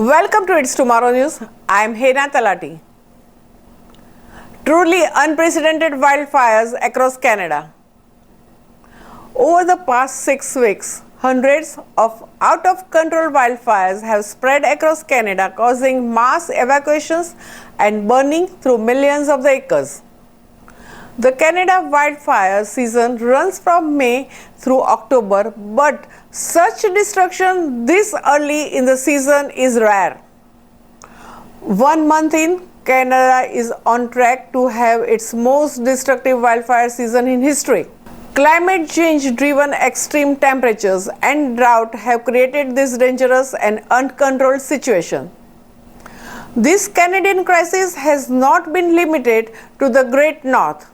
Welcome to Itstomorrow News. I am Hena Talati. Truly unprecedented wildfires across Canada. Over the past 6 weeks, hundreds of out-of-control wildfires have spread across Canada, causing mass evacuations and burning through millions of acres. The Canada wildfire season runs from May through October, but such destruction this early in the season is rare. 1 month in, Canada is on track to have its most destructive wildfire season in history. Climate change-driven extreme temperatures and drought have created this dangerous and uncontrolled situation. This Canadian crisis has not been limited to the Great North.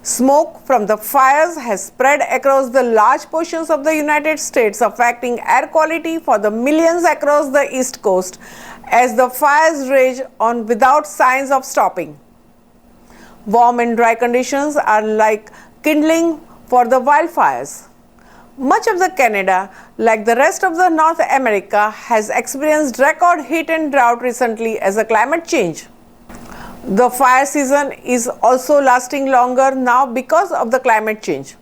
Smoke from the fires has spread across the large portions of the United States, affecting air quality for the millions across the East Coast as the fires rage on without signs of stopping. Warm and dry conditions are like kindling for the wildfires. Much of the Canada, like the rest of the North America, has experienced record heat and drought recently as a climate change. The fire season is also lasting longer now because of the climate change.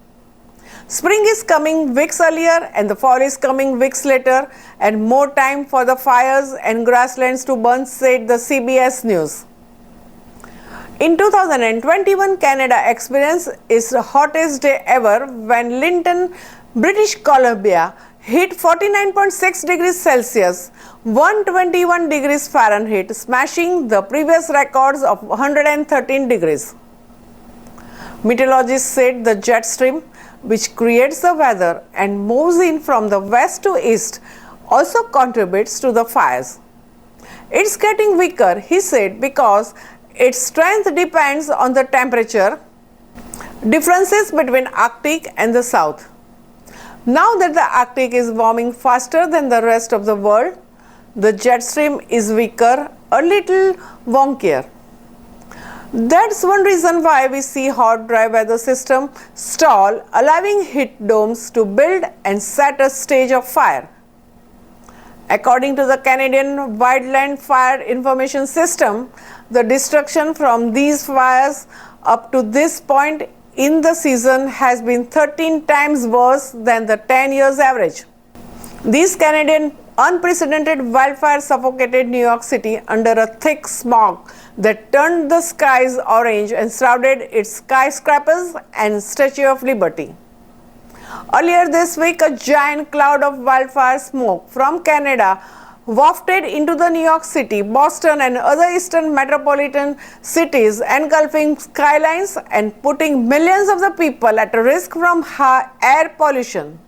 Spring is coming weeks earlier and the fall is coming weeks later, and more time for the fires and grasslands to burn, said the CBS News. In 2021, Canada experienced its hottest day ever when Lytton, British Columbia, hit 49.6 degrees Celsius, 121 degrees Fahrenheit, smashing the previous records of 113 degrees. Meteorologists said the jet stream, which creates the weather and moves in from the west to east, also contributes to the fires. It's getting weaker, he said, because its strength depends on the temperature differences between Arctic and the South. Now that the Arctic is warming faster than the rest of the world, the jet stream is weaker, a little wonkier. That's one reason why we see hot dry weather system stall, allowing heat domes to build and set a stage of fire. According to the Canadian Wildland Fire Information System, the destruction from these fires up to this point in the season has been 13 times worse than the 10 years average. These Canadian unprecedented wildfires suffocated New York City under a thick smog that turned the skies orange and shrouded its skyscrapers and Statue of Liberty. Earlier this week, a giant cloud of wildfire smoke from Canada wafted into the New York City, Boston, and other eastern metropolitan cities, engulfing skylines and putting millions of the people at risk from high air pollution.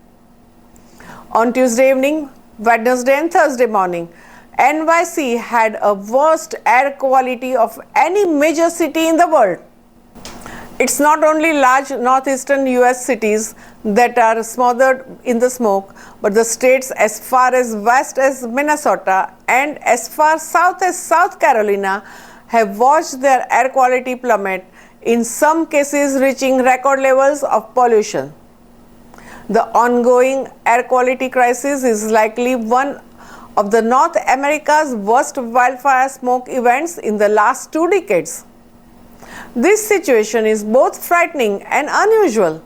On Tuesday evening, Wednesday and Thursday morning, NYC had a worst air quality of any major city in the world. It's not only large northeastern US cities that are smothered in the smoke, but the states as far as west as Minnesota and as far south as South Carolina have watched their air quality plummet, in some cases reaching record levels of pollution. The ongoing air quality crisis is likely one of the North America's worst wildfire smoke events in the last 2 decades. This situation is both frightening and unusual.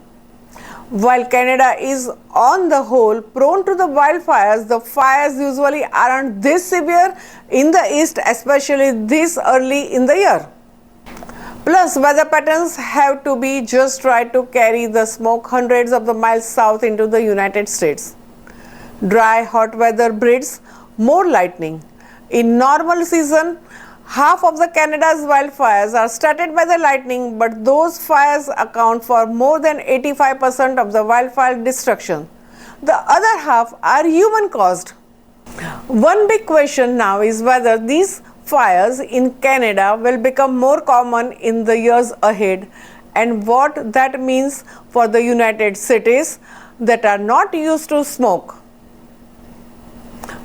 While Canada is on the whole prone to the wildfires, the fires usually aren't this severe in the east, especially this early in the year. Plus, weather patterns have to be just right to carry the smoke hundreds of the miles south into the United States. Dry, hot weather breeds more lightning. In normal season, half of the Canada's wildfires are started by the lightning, but those fires account for more than 85% of the wildfire destruction. The other half are human-caused. One big question now is whether these fires in Canada will become more common in the years ahead, and what that means for the United Cities that are not used to smoke.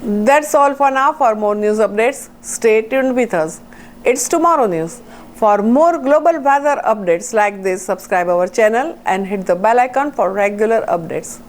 That's all for now. For more news updates, stay tuned with us. Itstomorrow News. For more global weather updates like this, subscribe our channel and hit the bell icon for regular updates.